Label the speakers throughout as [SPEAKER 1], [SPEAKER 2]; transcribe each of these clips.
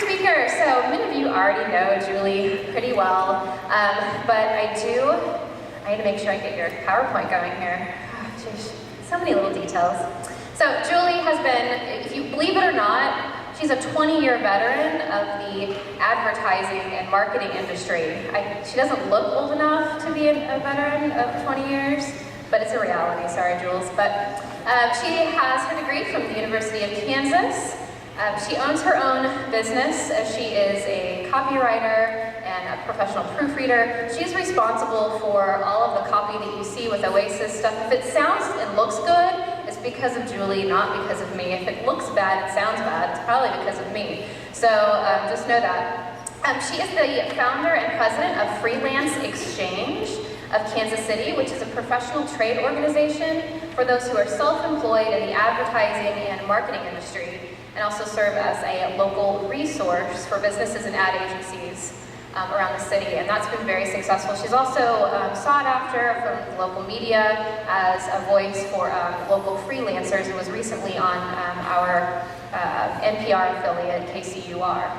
[SPEAKER 1] speaker. So many of you already know Julie pretty well, but I need to make sure I get your PowerPoint going here. Oh, geez, so many little details. So Julie has been, if you believe it or not, she's a 20-year veteran of the advertising and marketing industry. She doesn't look old enough to be a veteran of 20 years, but it's a reality, sorry Jules. But she has her degree from the University of Kansas. She owns her own business as she is a copywriter and a professional proofreader. She's responsible for all of the copy that you see with Oasis stuff. If it sounds and looks good, it's because of Julie, not because of me. If it looks bad, it sounds bad, it's probably because of me. So just know that. She is the founder and president of Freelance Exchange of Kansas City, which is a professional trade organization for those who are self-employed in the advertising and marketing industry, and also serve as a local resource for businesses and ad agencies around the city, and that's been very successful. She's also sought after from local media as a voice for local freelancers, and was recently on our NPR affiliate, KCUR.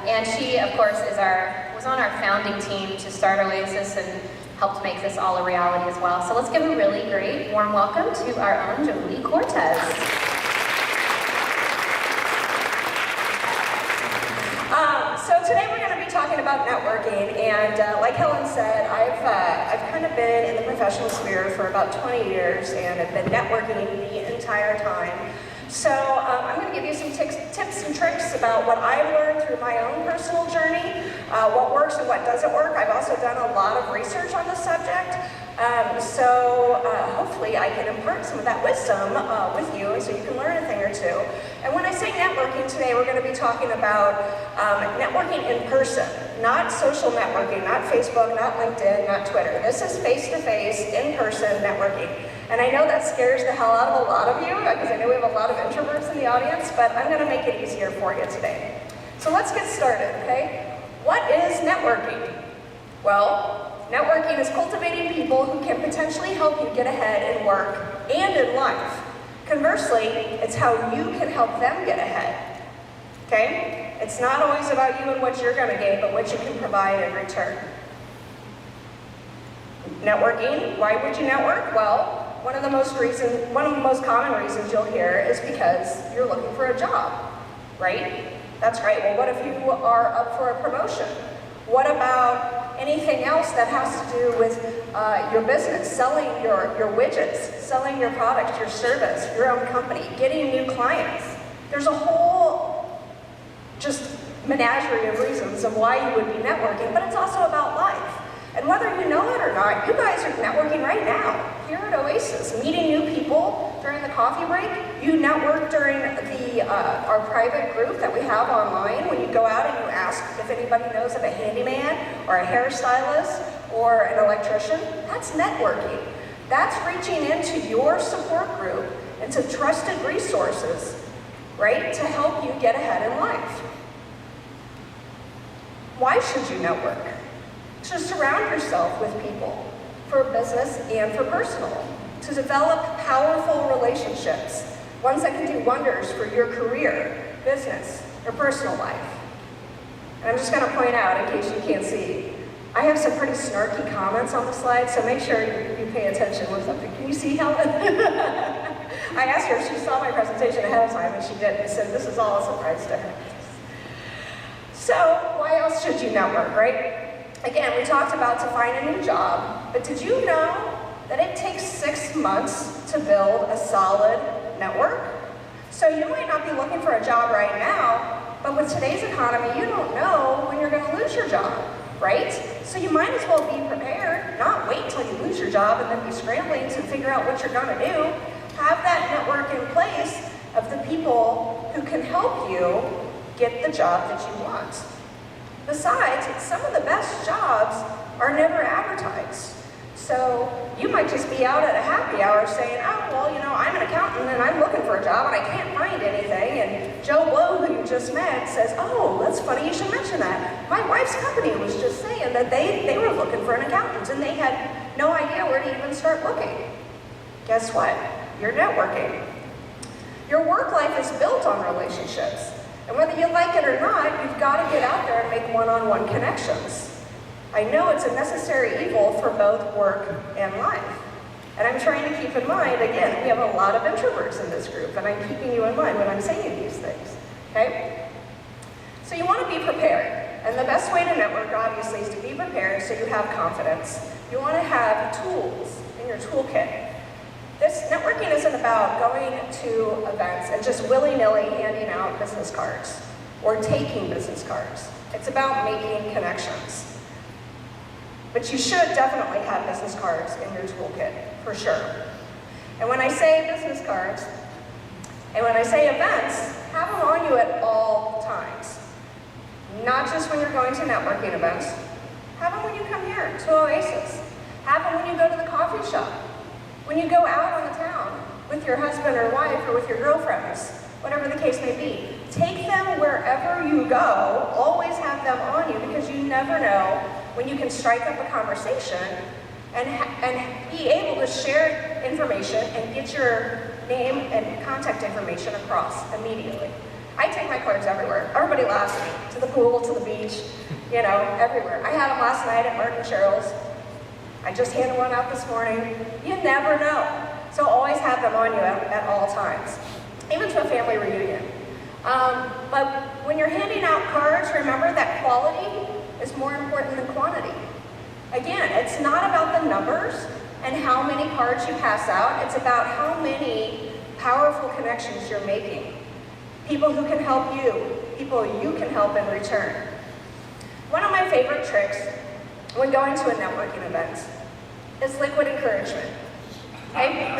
[SPEAKER 1] And she, of course, was on our founding team to start Oasis and helped make this all a reality as well. So let's give a really great warm welcome to our own Julie Cortés.
[SPEAKER 2] So today we're going to be talking about networking, and like Helen said, I've kind of been in the professional sphere for about 20 years, and I've been networking the entire time. So I'm going to give you some tips and tricks about what I've learned through my own personal journey, what works and what doesn't work. I've also done a lot of research on the subject, so hopefully I can impart some of that wisdom with you, so you can learn a thing or two. And when I say networking today, we're going to be talking about networking in person, not social networking, not Facebook, not LinkedIn, not Twitter. This is face-to-face, in-person networking. And I know that scares the hell out of a lot of you, because I know we have a lot of introverts in the audience, but I'm going to make it easier for you today. So let's get started, okay? What is networking? Well, networking is cultivating people who can potentially help you get ahead in work and in life. Conversely, it's how you can help them get ahead, okay? It's not always about you and what you're going to gain, but what you can provide in return. Networking, why would you network? Well, one of the most common reasons you'll hear is because you're looking for a job, right? That's right. Well, what if you are up for a promotion? What about anything else that has to do with your business, selling your widgets, selling your product, your service, your own company, getting new clients? There's a whole just menagerie of reasons of why you would be networking, but it's also about life. And whether you know it or not, you guys are networking right now here at Oasis, meeting new people during the coffee break. You network during our private group that we have online when you go out and you ask if anybody knows of a handyman or a hairstylist or an electrician. That's networking. That's reaching into your support group and to trusted resources, right, to help you get ahead in life. Why should you network? To surround yourself with people for business and for personal, to develop powerful relationships, ones that can do wonders for your career, business, or personal life. And I'm just going to point out, in case you can't see, I have some pretty snarky comments on the slide, so make sure you pay attention with something. Can you see, Helen? I asked her if she saw my presentation ahead of time, and she did. I said, this is all a surprise to her. So, why else should you network, right? Again, we talked about to find a new job, but did you know that it takes 6 months to build a solid network? So you might not be looking for a job right now, but with today's economy, you don't know when you're going to lose your job, right? So you might as well be prepared, not wait till you lose your job and then be scrambling to figure out what you're going to do. Have that network in place of the people who can help you get the job that you want. Besides, some of the best jobs are never advertised. So you might just be out at a happy hour saying, oh, well, you know, I'm an accountant and I'm looking for a job and I can't find anything. And Joe Blow, who you just met, says, oh, that's funny you should mention that. My wife's company was just saying that they were looking for an accountant and they had no idea where to even start looking. Guess what? You're networking. Your work life is built on relationships. And whether you like it or not, you've got to get out there and make one-on-one connections. I know it's a necessary evil for both work and life. And I'm trying to keep in mind, again, we have a lot of introverts in this group, and I'm keeping you in mind when I'm saying these things, okay? So you want to be prepared. And the best way to network, obviously, is to be prepared so you have confidence. You want to have tools in your toolkit. This networking isn't about going to events and just willy-nilly handing out business cards or taking business cards. It's about making connections. But you should definitely have business cards in your toolkit, for sure. And when I say business cards, and when I say events, have them on you at all times. Not just when you're going to networking events. Have them when you come here to Oasis. Have them when you go to the coffee shop. When you go out on the town with your husband or wife or with your girlfriends, whatever the case may be. Take them wherever you go. Always have them on you because you never know when you can strike up a conversation and be able to share information and get your name and contact information across immediately. I take my cards everywhere. Everybody laughs at me. To the pool, to the beach, you know, everywhere. I had them last night at Mark and Cheryl's. I just handed one out this morning. You never know. So always have them on you at all times, even to a family reunion. But when you're handing out cards, remember that quality is more important than quantity. Again, it's not about the numbers and how many cards you pass out. It's about how many powerful connections you're making. People who can help you, people you can help in return. One of my favorite tricks when going to a networking event is liquid encouragement. Okay?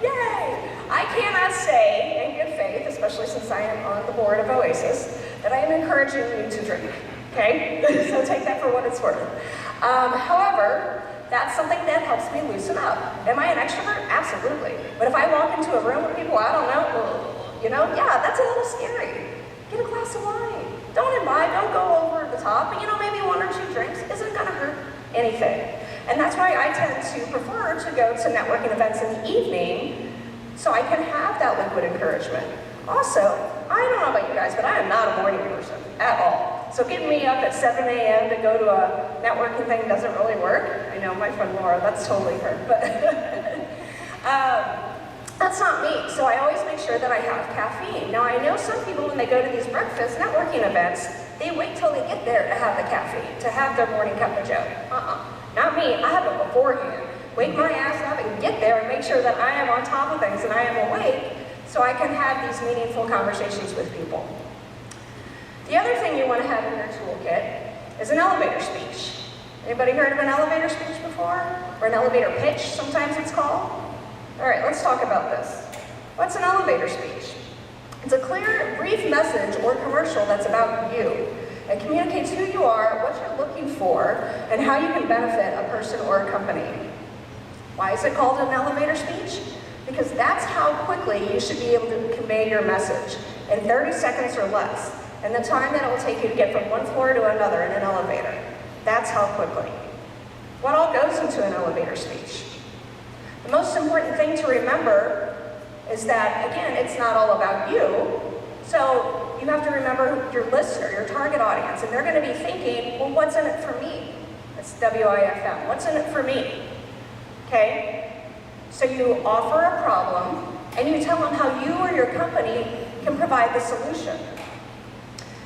[SPEAKER 2] Yay! I cannot say in good faith, especially since I am on the board of Oasis, that I am encouraging you to drink. Okay? So take that for what it's worth. However, that's something that helps me loosen up. Am I an extrovert? Absolutely. But if I walk into a room with people I don't know, you know, yeah, that's a little scary. Get a glass of wine. Don't imbibe, don't go over the top. But you know, maybe 1 or 2 drinks isn't gonna hurt anything. And that's why I tend to prefer to go to networking events in the evening so I can have that liquid encouragement. Also, I don't know about you guys, but I am not a morning person at all. So getting me up at 7 a.m. to go to a networking thing doesn't really work. I know my friend Laura, that's totally her, but that's not me. So I always make sure that I have caffeine. Now I know some people when they go to these breakfast networking events, they wait till they get there to have the caffeine, to have their morning cup of joe. Not me, I have it beforehand. Wake my ass up and get there and make sure that I am on top of things and I am awake so I can have these meaningful conversations with people. The other thing you want to have in your toolkit is an elevator speech. Anybody heard of an elevator speech before? Or an elevator pitch, sometimes it's called? All right, let's talk about this. What's an elevator speech? It's a clear, brief message or commercial that's about you. It communicates who you are, what you're looking for, and how you can benefit a person or a company. Why is it called an elevator speech? Because that's how quickly you should be able to convey your message, in 30 seconds or less, and the time that it will take you to get from one floor to another in an elevator. That's how quickly. What all goes into an elevator speech? The most important thing to remember is that, again, it's not all about you. So you have to remember your listener, your target audience, and they're going to be thinking, well, what's in it for me? It's WIFM. What's in it for me? Okay? So you offer a problem, and you tell them how you or your company can provide the solution.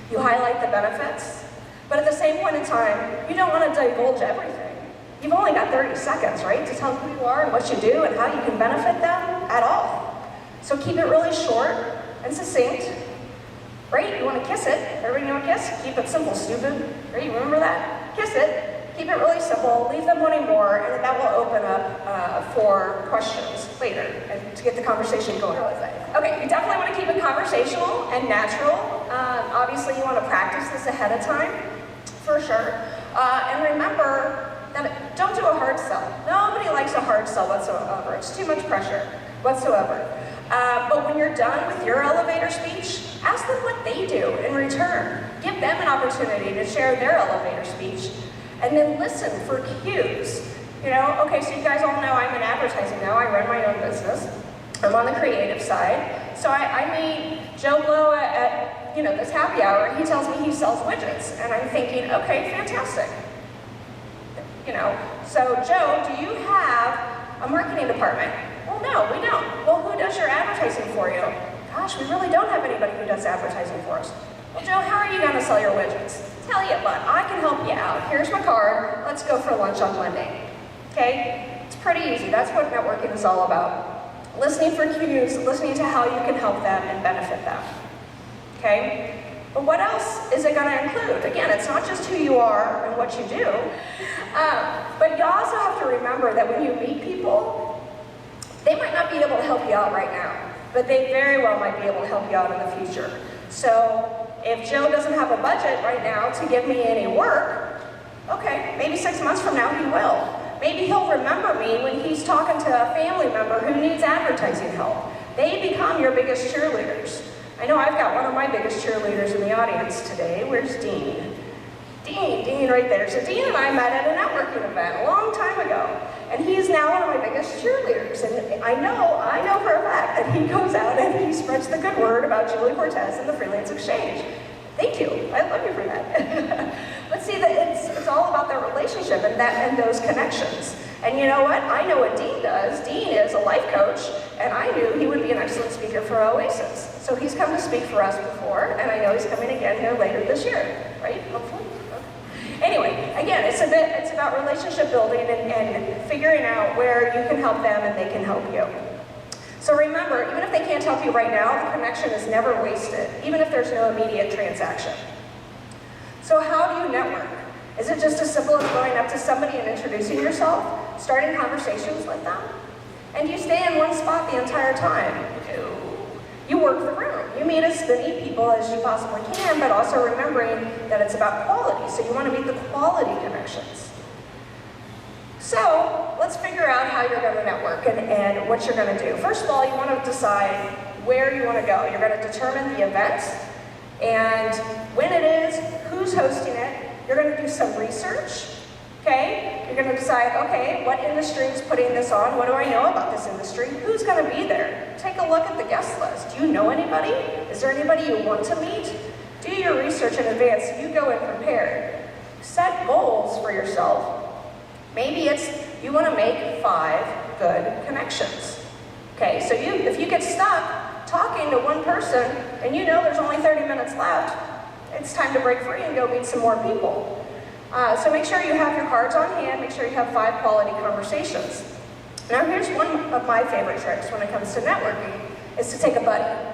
[SPEAKER 2] You highlight the benefits, but at the same point in time, you don't want to divulge everything. You've only got 30 seconds, right, to tell who you are and what you do and how you can benefit them at all. So keep it really short and succinct. Right? You want to kiss it. Everybody know a kiss? Keep it simple, stupid. Right? You remember that? Kiss it. Keep it really simple. Leave them wanting more, and that will open up for questions later and to get the conversation going. Okay, you definitely want to keep it conversational and natural. Obviously, you want to practice this ahead of time, for sure. And remember that don't do a hard sell. Nobody likes a hard sell whatsoever. It's too much pressure whatsoever. But when you're done with your elevator speech, ask them what they do in return. Give them an opportunity to share their elevator speech, and then listen for cues. You know, okay, so you guys all know I'm in advertising now. I run my own business. I'm on the creative side. So I meet Joe Blow at this happy hour, and he tells me he sells widgets. And I'm thinking, okay, fantastic. So Joe, do you have a marketing department? Well, no, we don't. Well, who does your advertising for you? Gosh, we really don't have anybody who does advertising for us. Well, Joe, how are you going to sell your widgets? Tell you what, I can help you out. Here's my card. Let's go for lunch on Monday. Okay? It's pretty easy. That's what networking is all about. Listening for cues, listening to how you can help them and benefit them. Okay? But what else is it going to include? Again, it's not just who you are and what you do, but you also have to remember that when you meet people, they might not be able to help you out right now, but they very well might be able to help you out in the future. So if Joe doesn't have a budget right now to give me any work, okay, maybe 6 months from now he will. Maybe he'll remember me when he's talking to a family member who needs advertising help. They become your biggest cheerleaders. I know I've got one of my biggest cheerleaders in the audience today. Where's Dean? Dean right there. So Dean and I met at a networking event a long time ago, and he is now one of my biggest cheerleaders. And I know for a fact that he goes out and he spreads the good word about Julie Cortés and the Freelance Exchange. Thank you. I love you for that. But see, it's all about their relationship and those connections. And you know what? I know what Dean does. Dean is a life coach, and I knew he would be an excellent speaker for Oasis. So he's come to speak for us before, and I know he's coming again here later this year, right? Hopefully. Okay. Anyway, again, it's about relationship building and figuring out where you can help them and they can help you. So remember, even if they can't help you right now, the connection is never wasted, even if there's no immediate transaction. So how do you network? Is it just as simple as going up to somebody and introducing yourself, starting conversations with them? And you stay in one spot the entire time? You work the room. You meet as many people as you possibly can, but also remembering that it's about quality. So you want to meet the quality connections. So let's figure out how you're going to network and what you're going to do. First of all, you want to decide where you want to go. You're going to determine the event and when it is, who's hosting it. You're going to do some research, okay? You're going to decide, okay, what industry is putting this on? What do I know about this industry? Who's going to be there? Take a look at the guest list. Do you know anybody? Is there anybody you want to meet? Do your research in advance. You go in prepared. Set goals for yourself. Maybe it's you want to make 5 good connections. Okay, so if you get stuck talking to one person and you know there's only 30 minutes left, it's time to break free and go meet some more people. So make sure you have your cards on hand, make sure you have 5 quality conversations. Now here's one of my favorite tricks when it comes to networking, is to take a buddy.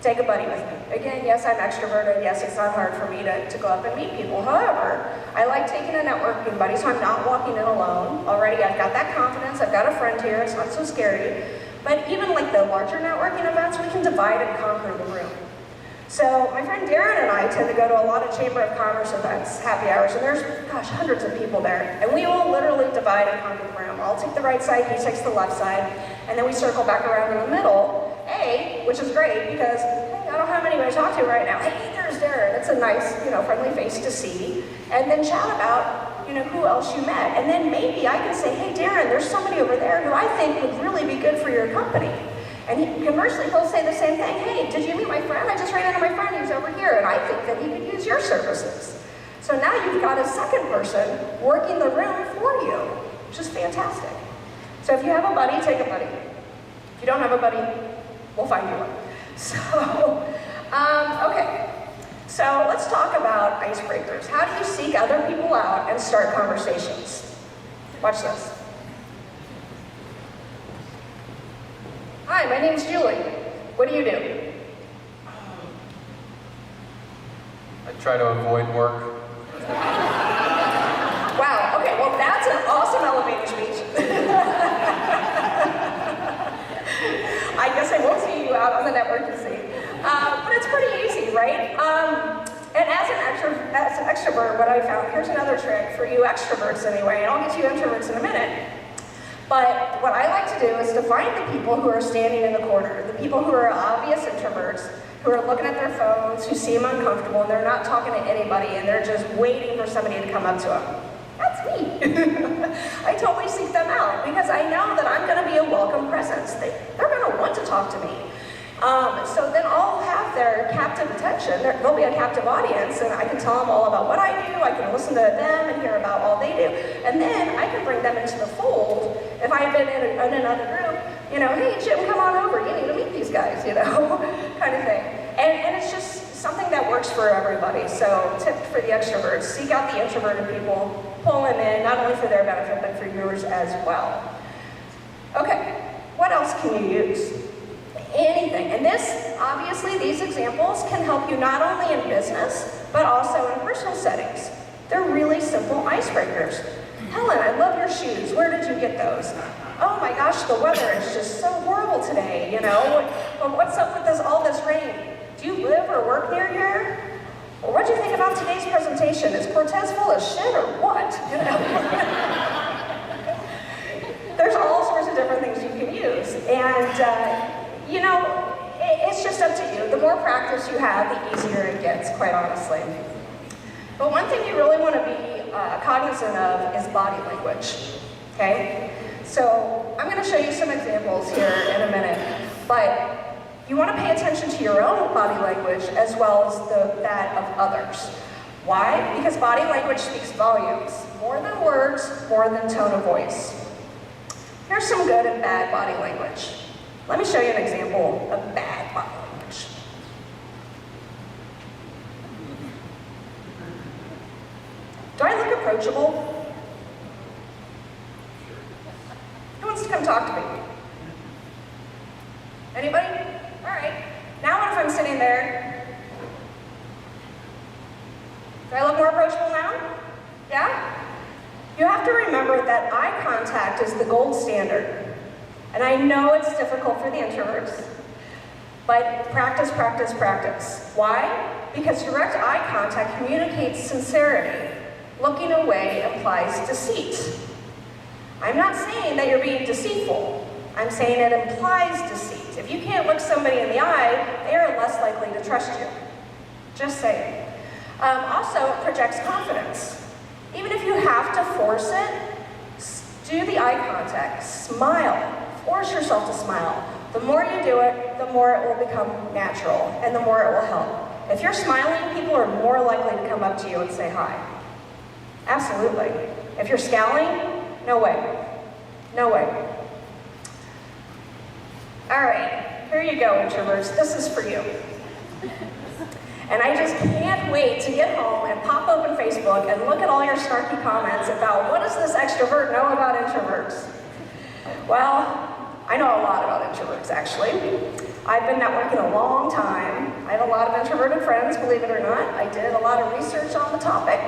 [SPEAKER 2] Take a buddy with me. Again, yes, I'm extroverted. Yes, it's not hard for me to go up and meet people. However, I like taking a networking buddy, so I'm not walking in alone. Already, I've got that confidence. I've got a friend here. It's not so scary. But even like the larger networking events, we can divide and conquer the room. So my friend Darren and I tend to go to a lot of Chamber of Commerce events, happy hours, and there's, hundreds of people there. And we will literally divide and conquer the room. I'll take the right side, he takes the left side, and then we circle back around in the middle, which is great because, hey, I don't have anybody to talk to right now. Hey, there's Darren. It's a nice, friendly face to see. And then chat about, who else you met. And then maybe I can say, hey, Darren, there's somebody over there who I think would really be good for your company. And conversely, he'll say the same thing. Hey, did you meet my friend? I just ran into my friend who's over here, and I think that he could use your services. So now you've got a second person working the room for you, which is fantastic. So if you have a buddy, take a buddy. If you don't have a buddy, we'll find you one. So, okay. So let's talk about icebreakers. How do you seek other people out and start conversations? Watch this. Hi, my name's Julie. What do you do?
[SPEAKER 3] I try to avoid work.
[SPEAKER 2] Wow, okay, well that's an awesome elevator speech. I guess I won't see you out on the networking scene. But it's pretty easy, right? And as an extrovert, what I found, here's another trick for you extroverts anyway, and I'll get to you introverts in a minute. But what I like to do is to find the people who are standing in the corner, the people who are obvious introverts, who are looking at their phones, who seem uncomfortable, and they're not talking to anybody, and they're just waiting for somebody to come up to them. That's me. I totally seek them out because I know that I'm going to be a welcome presence. They're going to want to talk to me. So then I'll have their captive attention. They'll be a captive audience, and I can tell them all about what I do. I can listen to them and hear about all they do. And then I can bring them into the fold. If I've been in another group, hey, Jim, come on over. You need to meet these guys, kind of thing. And it's just something that works for everybody. So tip for the extroverts, seek out the introverted people, pull them in, not only for their benefit, but for yours as well. Okay, what else can you use? Anything. And obviously, these examples can help you not only in business, but also in personal settings. They're really simple icebreakers. Helen, I love your shoes. Where did you get those? Oh my gosh, the weather is just so horrible today, What's up with all this rain? Do you live or work near here? Or what do you think about today's presentation? Is Cortés full of shit or what? There's all sorts of different things you can use. And, it's just up to you. The more practice you have, the easier it gets, quite honestly. But one thing you really want to be cognizant of is body language, okay? So I'm going to show you some examples here in a minute, but you want to pay attention to your own body language as well as that of others. Why? Because body language speaks volumes. More than words, more than tone of voice. Here's some good and bad body language. Let me show you an example of bad body language. Do I look approachable? Who wants to come talk to me? Anybody? All right. Now what if I'm sitting there? Do I look more approachable now? Yeah? You have to remember that eye contact is the gold standard. And I know it's difficult for the introverts, but practice, practice, practice. Why? Because direct eye contact communicates sincerity. Looking away implies deceit. I'm not saying that you're being deceitful. I'm saying it implies deceit. If you can't look somebody in the eye, they are less likely to trust you. Just saying. Also, it projects confidence. Even if you have to force it, do the eye contact, smile. Force yourself to smile. The more you do it, the more it will become natural, and the more it will help. If you're smiling, people are more likely to come up to you and say hi. Absolutely. If you're scowling, no way. No way. All right, here you go, introverts. This is for you. And I just can't wait to get home and pop open Facebook and look at all your snarky comments about what does this extrovert know about introverts? Well, I know a lot about introverts, actually. I've been networking a long time. I have a lot of introverted friends, believe it or not. I did a lot of research on the topic.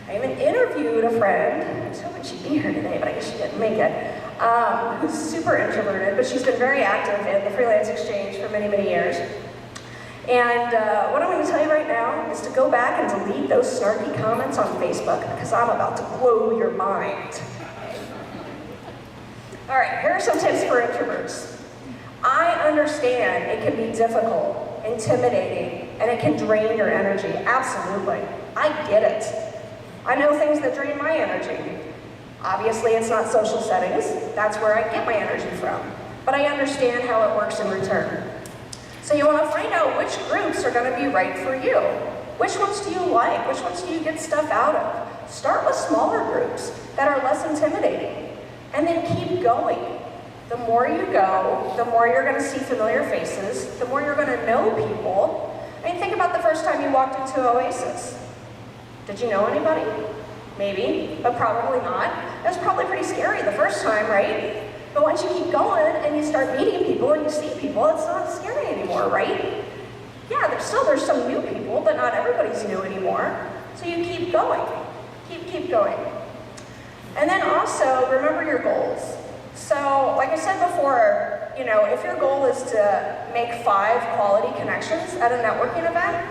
[SPEAKER 2] I even interviewed a friend. I was hoping she'd be here today, but I guess she didn't make it. Who's super introverted, but she's been very active in the Freelance Exchange for many, many years. And what I'm going to tell you right now is to go back and delete those snarky comments on Facebook, because I'm about to blow your mind. All right, here are some tips for introverts. I understand it can be difficult, intimidating, and it can drain your energy. Absolutely. I get it. I know things that drain my energy. Obviously, it's not social settings. That's where I get my energy from. But I understand how it works in return. So you want to find out which groups are going to be right for you. Which ones do you like? Which ones do you get stuff out of? Start with smaller groups that are less intimidating. And then keep going. The more you go, the more you're going to see familiar faces, the more you're going to know people. I mean, think about the first time you walked into Oasis. Did you know anybody? Maybe, but probably not. It was probably pretty scary the first time, right? But once you keep going and you start meeting people and you see people, it's not scary anymore, right? Yeah, there's some new people, but not everybody's new anymore. So you keep going. Keep going. And then also, remember your goals. So, like I said before, if your goal is to make 5 quality connections at a networking event,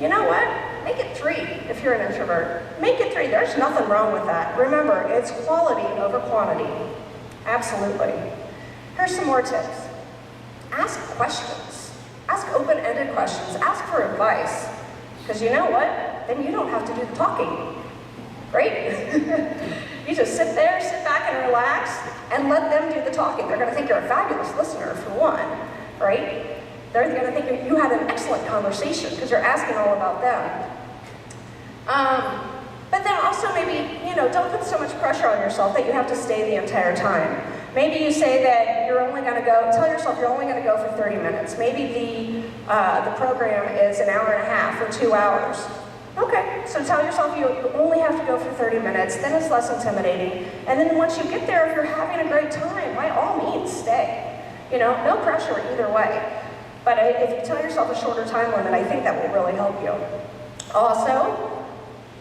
[SPEAKER 2] you know what? Make it 3 if you're an introvert. Make it 3. There's nothing wrong with that. Remember, it's quality over quantity. Absolutely. Here's some more tips. Ask questions. Ask open-ended questions. Ask for advice. Because you know what? Then you don't have to do the talking. Right? You just sit back and relax, and let them do the talking. They're going to think you're a fabulous listener, for one, right? They're going to think you had an excellent conversation because you're asking all about them. But then also maybe, don't put so much pressure on yourself that you have to stay the entire time. Maybe you say that you're only going to go, tell yourself you're only going to go for 30 minutes. Maybe the program is an hour and a half or 2 hours. Okay, so tell yourself you only have to go for 30 minutes, then it's less intimidating. And then once you get there, if you're having a great time, by all means, stay. No pressure either way. But if you tell yourself a shorter time limit, I think that will really help you. Also,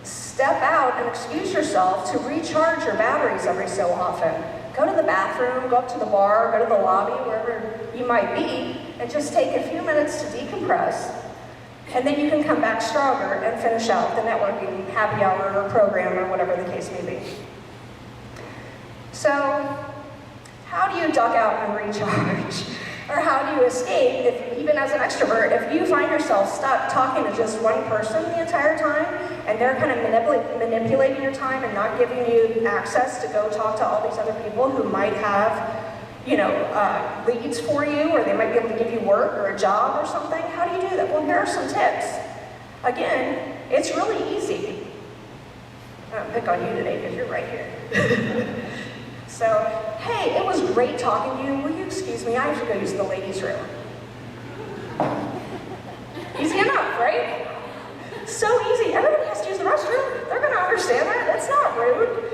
[SPEAKER 2] step out and excuse yourself to recharge your batteries every so often. Go to the bathroom, go up to the bar, go to the lobby, wherever you might be, and just take a few minutes to decompress. And then you can come back stronger and finish out the networking happy hour or program or whatever the case may be. So, how do you duck out and recharge? Or how do you escape, even as an extrovert, if you find yourself stuck talking to just one person the entire time, and they're kind of manipulating your time and not giving you access to go talk to all these other people who might have, leads for you, or they might be able to give you work or a job or something, how do you do that? Well, here are some tips. Again, it's really easy. I'll pick on you today because you're right here. So, hey, it was great talking to you. Will you excuse me? I have to go use the ladies' room. Easy enough, right? So easy. Everybody has to use the restroom. They're going to understand that. It's not rude.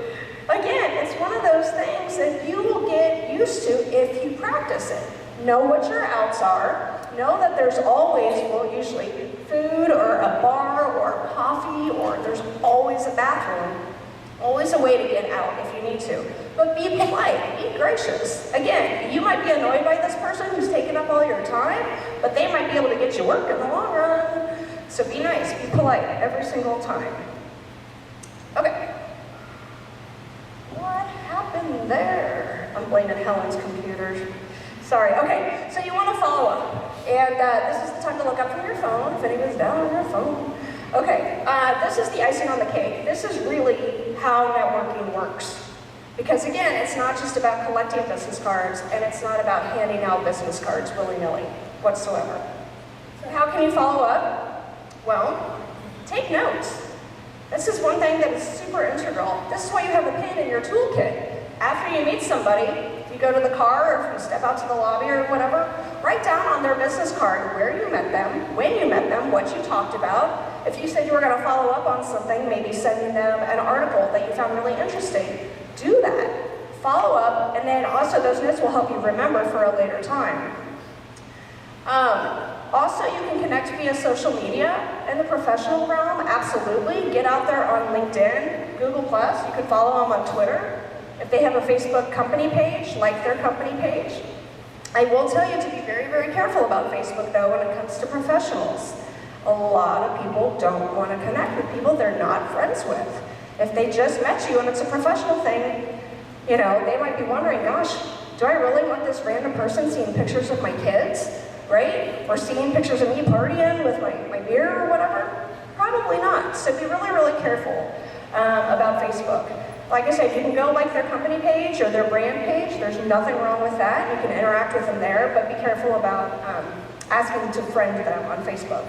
[SPEAKER 2] Again, it's one of those things that you will get used to if you practice it. Know what your outs are. Know that there's always, usually food or a bar or coffee, or there's always a bathroom. Always a way to get out if you need to. But be polite, be gracious. Again, you might be annoyed by this person who's taking up all your time, but they might be able to get you work in the long run. So be nice, be polite every single time. Okay. What happened there? I'm blaming Helen's computer. Sorry, okay. So you want to follow up. And this is the time to look up from your phone, if anyone's down on your phone. Okay, this is the icing on the cake. This is really how networking works. Because again, it's not just about collecting business cards, and it's not about handing out business cards willy-nilly whatsoever. So how can you follow up? Well, take notes. This is one thing that is super integral. This is why you have a pen in your toolkit. After you meet somebody, you go to the car, or if you step out to the lobby or whatever, write down on their business card where you met them, when you met them, what you talked about. If you said you were going to follow up on something, maybe sending them an article that you found really interesting, do that. Follow up, and then also those notes will help you remember for a later time. Also, you can connect via social media in the professional realm, absolutely. Get out there on LinkedIn, Google+, you can follow them on Twitter. If they have a Facebook company page, like their company page. I will tell you to be very, very careful about Facebook, though, when it comes to professionals. A lot of people don't want to connect with people they're not friends with. If they just met you and it's a professional thing, they might be wondering, gosh, do I really want this random person seeing pictures of my kids, right? Or seeing pictures of me partying with my beer or whatever? Probably not. So be really, really careful about Facebook. Like I said, you can go like their company page or their brand page. There's nothing wrong with that. You can interact with them there, but be careful about asking to friend them on Facebook.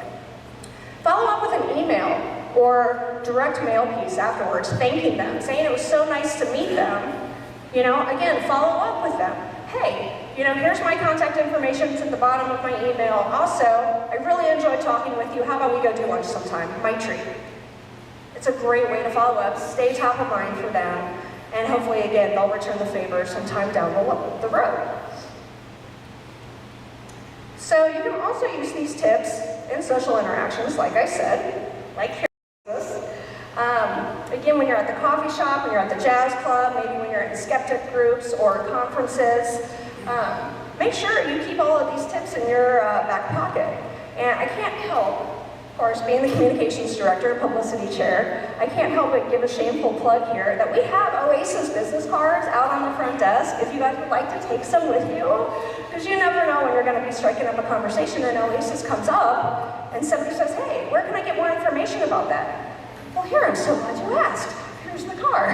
[SPEAKER 2] Follow up with an email or direct mail piece afterwards, thanking them, saying it was so nice to meet them. Again, follow up with them. Hey, here's my contact information. It's at the bottom of my email. Also, I really enjoyed talking with you. How about we go do lunch sometime? My treat. It's a great way to follow up, stay top of mind for them, and hopefully, again, they'll return the favor sometime down the road. So you can also use these tips in social interactions, like I said, like here. Again, when you're at the coffee shop, when you're at the jazz club, maybe when you're in skeptic groups or conferences, make sure you keep all of these tips in your back pocket. And I can't help, of course, being the communications director, publicity chair, I can't help but give a shameful plug here that we have Oasis business cards out on the front desk if you guys would like to take some with you, because you never know when you're going to be striking up a conversation and Oasis comes up and somebody says, hey, where can I get more information about that? Well, here, I'm so glad you asked. Here's the card.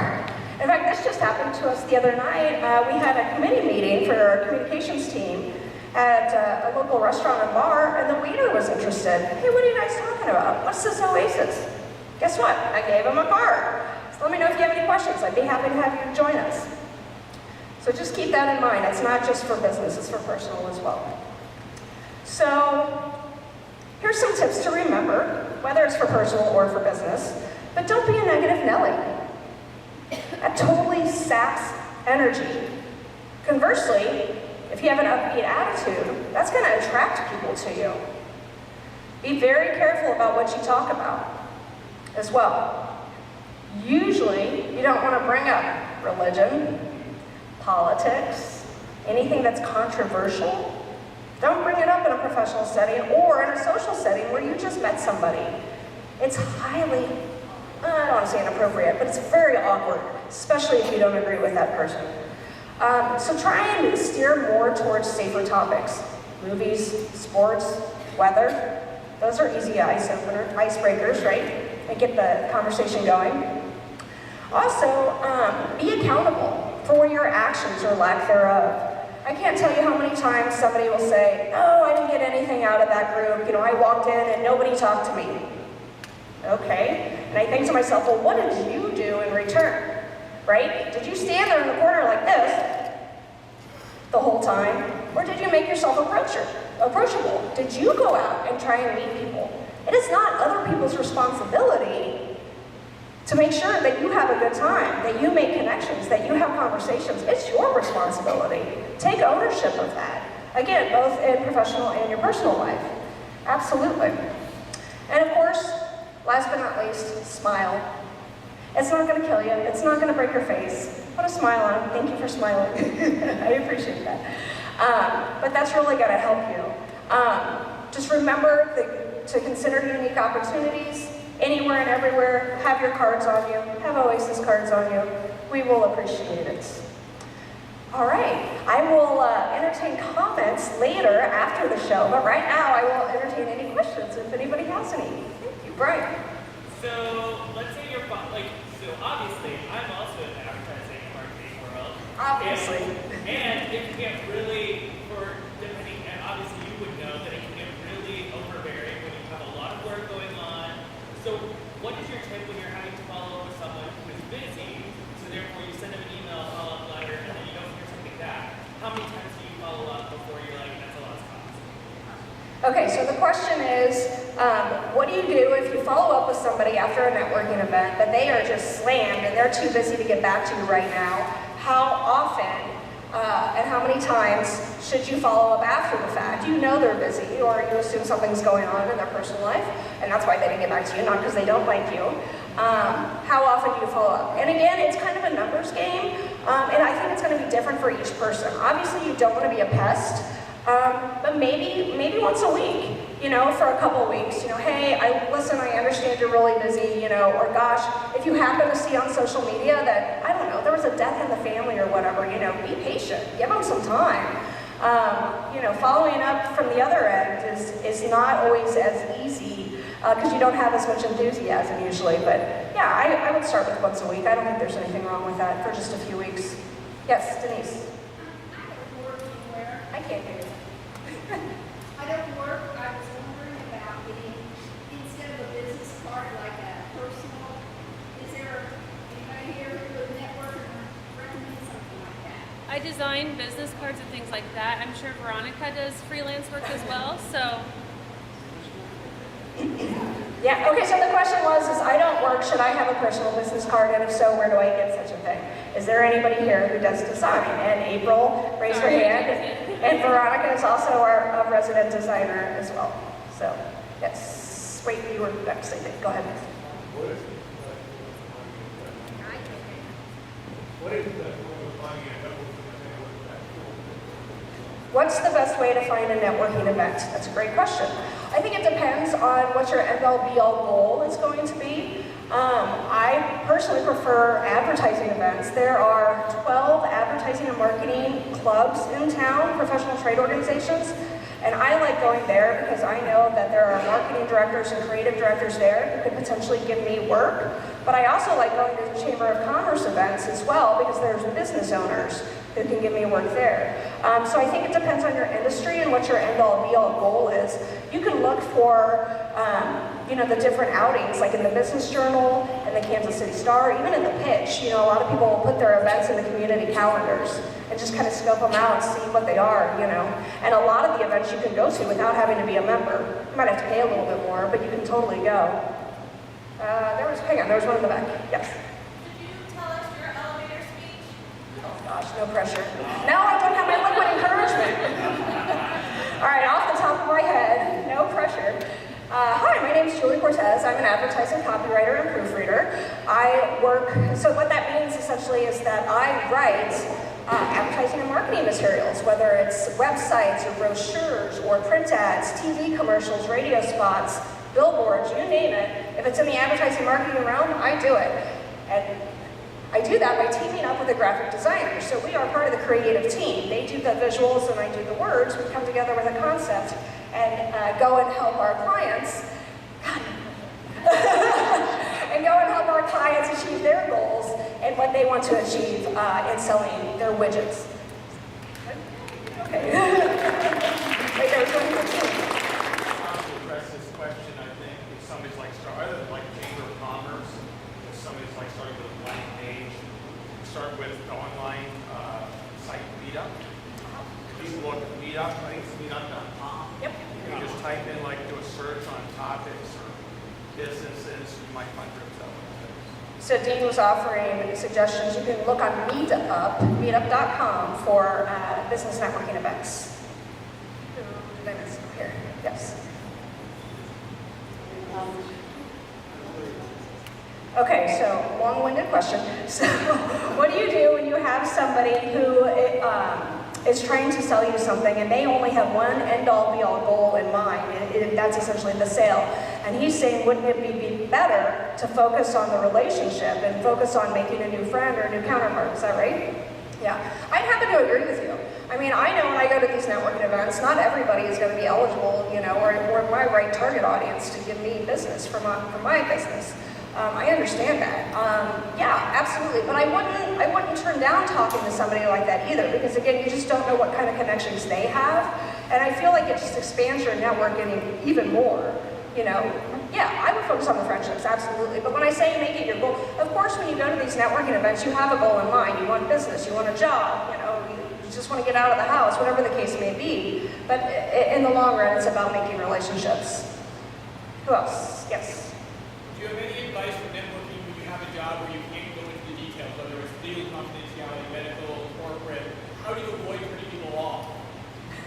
[SPEAKER 2] In fact, this just happened to us the other night. We had a committee meeting for our communications team, at a local restaurant and bar, and the waiter was interested. Hey, what are you guys talking about? What's this Oasis? Guess what? I gave him a card. So let me know if you have any questions. I'd be happy to have you join us. So just keep that in mind. It's not just for business, it's for personal as well. So here's some tips to remember, whether it's for personal or for business, but don't be a negative Nelly. That totally saps energy. Conversely, if you have an upbeat attitude, that's going to attract people to you. Be very careful about what you talk about as well. Usually, you don't want to bring up religion, politics, anything that's controversial. Don't bring it up in a professional setting or in a social setting where you just met somebody. It's highly, I don't want to say inappropriate, but it's very awkward, especially if you don't agree with that person. So try and steer more towards safer topics. Movies, sports, weather. Those are easy icebreakers, right? And get the conversation going. Also, be accountable for your actions or lack thereof. I can't tell you how many times somebody will say, oh, I didn't get anything out of that group. You know, I walked in and nobody talked to me. Okay, and I think to myself, well, what did you do in return, right? Did you stand there in the corner like this the whole time? Or did you make yourself approachable? Did you go out and try and meet people? It is not other people's responsibility to make sure that you have a good time, that you make connections, that you have conversations. It's your responsibility. Take ownership of that. Again, both in professional and your personal life. Absolutely. And of course, last but not least, smile. It's not going to kill you. It's not going to break your face. Put a smile on. Thank you for smiling. I appreciate that. But that's really going to help you. Just remember to consider unique opportunities. Anywhere and everywhere, have your cards on you, have Oasis cards on you. We will appreciate it. All right, I will entertain comments later after the show, but right now I will entertain any questions if anybody has any. Thank you, Brian.
[SPEAKER 4] So let's say you're so obviously I'm also in the advertising and marketing world.
[SPEAKER 2] Obviously.
[SPEAKER 4] And it can get really, and obviously you would know that it can get really overbearing when you have a lot of work going on. So what is your tip when you're having to follow up with someone who is busy, so therefore you send them an email, a follow-up letter, and then you don't hear something back? How many times do you follow up before you're like, that's a lot of cost?
[SPEAKER 2] Okay, so the question is, what do you do if you follow up with somebody after a networking event, but they are just slammed and they're too busy to get back to you right now? How often and how many times should you follow up after the fact? You know they're busy, or you assume something's going on in their personal life, and that's why they didn't get back to you, not because they don't like you. How often do you follow up? And again, it's kind of a numbers game, and I think it's going to be different for each person. Obviously, you don't want to be a pest, but maybe once a week, you know, for a couple weeks, you know, hey, listen, I understand you're really busy, you know, or gosh, if you happen to see on social media that, I don't know, there was a death in the family or whatever, you know, be patient, give them some time. You know, following up from the other end is not always as easy because you don't have as much enthusiasm usually, but yeah, I would start with once a week. I don't think there's anything wrong with that for just a few weeks. Yes, Denise.
[SPEAKER 5] I don't work anywhere.
[SPEAKER 2] I can't hear you.
[SPEAKER 5] I don't work. I was wondering about getting, instead of a business card, like a personal, is there anybody here who would network and recommend something like that?
[SPEAKER 6] I design business cards and things like that. I'm sure Veronica does freelance work as well, so.
[SPEAKER 2] Yeah, okay, so the question was, I don't work, should I have a personal business card, and if so, where do I get such a thing? Is there anybody here who does design? And April, raise her hand. And Veronica is also our resident designer as well. So, yes. Wait, you were next, I think. Go ahead.
[SPEAKER 7] What is the best way of finding a networking event?
[SPEAKER 2] What's the best way to find a networking event? That's a great question. I think it depends on what your end-all be-all goal is going to be. I personally prefer advertising events. There are 12 advertising and marketing clubs in town, professional trade organizations, and I like going there because I know that there are marketing directors and creative directors there who could potentially give me work. But I also like going to the Chamber of Commerce events as well because there's business owners who can give me work there. So I think it depends on your industry and what your end-all be-all goal is. You can look for the different outings, like in the Business Journal and the Kansas City Star, even in the pitch. A lot of people will put their events in the community calendars and just kind of scope them out and see what they are, And a lot of the events you can go to without having to be a member. You might have to pay a little bit more, but you can totally go. There was one in the back. Yes.
[SPEAKER 5] Could you tell us your elevator speech?
[SPEAKER 2] Oh gosh, no pressure. Now I don't have my liquid encouragement. All right, off the top of my head, no pressure. Hi, my name is Julie Cortés. I'm an advertising copywriter and proofreader. So what that means essentially is that I write advertising and marketing materials, whether it's websites or brochures or print ads, TV commercials, radio spots, billboards, you name it. If it's in the advertising marketing realm, I do it. And I do that by teaming up with a graphic designer. So we are part of the creative team. They do the visuals and I do the words. We come together with a concept and go and help our clients achieve their goals and what they want to achieve in selling their widgets. Okay. Wait, there was one more too.
[SPEAKER 7] To address this question, I think if somebody's either like Chamber of Commerce, if somebody's starting with a blank page, start with the online site Meetup. If you look at Meetup, I think it's meetup.com.
[SPEAKER 2] Yep.
[SPEAKER 7] You can just type in, do a search on topics or businesses, you might find yourself.
[SPEAKER 2] So Dean was offering suggestions. You can look on meetup.com for business networking events. Did I miss? Here, yes. Okay, so long-winded question. So what do you do when you have somebody who is trying to sell you something and they only have one end-all be-all goal in mind, and that's essentially the sale? And he's saying, wouldn't it be better to focus on the relationship and focus on making a new friend or a new counterpart? Is that right? Yeah, I'd happen to agree with you. I mean, I know when I go to these networking events, not everybody is going to be eligible, or my right target audience to give me business for my business. I understand that. Yeah, absolutely. But I wouldn't turn down talking to somebody like that either, because again, you just don't know what kind of connections they have, and I feel like it just expands your networking even more. Yeah, I would focus on the friendships, absolutely. But when I say make it your goal, of course, when you go to these networking events, you have a goal in mind. You want business, you want a job, you just want to get out of the house, whatever the case may be. But in the long run, it's about making relationships. Who else? Yes.
[SPEAKER 4] Do you have any advice for networking when you have a job where you can't go into the details, whether it's legal confidentiality, medical, corporate? How do you avoid turning people off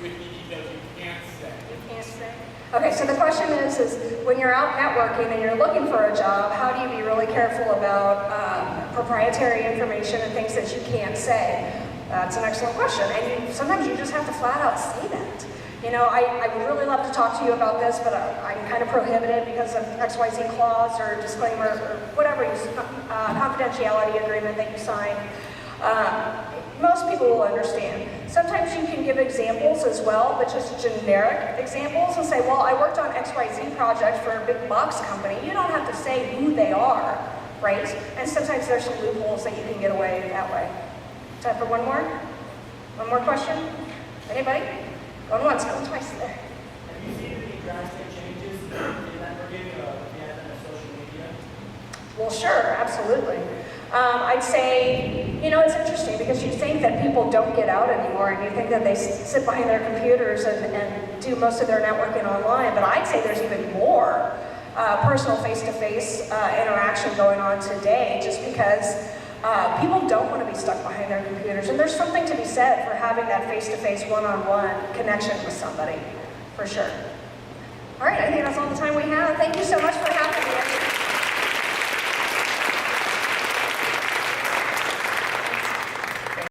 [SPEAKER 4] with the details you can't say?
[SPEAKER 2] You can't say? Okay, so the question is when you're out networking and you're looking for a job, how do you be really careful about proprietary information and things that you can't say? That's an excellent question, and sometimes you just have to flat out say that. I would really love to talk to you about this, but I'm kind of prohibited because of XYZ clause or disclaimer or whatever confidentiality agreement that you sign. Most people will understand. Sometimes you can give examples as well, but just generic examples and say, well, I worked on XYZ project for a big box company. You don't have to say who they are, right? And sometimes there's some loopholes that you can get away that way. Time for one more? One more question? Anybody? Going once, going twice there.
[SPEAKER 8] Have you seen any drastic changes in networking with the advent of social media?
[SPEAKER 2] Well, sure, absolutely. I'd say, it's interesting because you think that people don't get out anymore and you think that they sit behind their computers and do most of their networking online, but I'd say there's even more personal face-to-face interaction going on today just because people don't want to be stuck behind their computers, and there's something to be said for having that face-to-face, one-on-one connection with somebody, for sure. All right, I think that's all the time we have. Thank you so much for having me.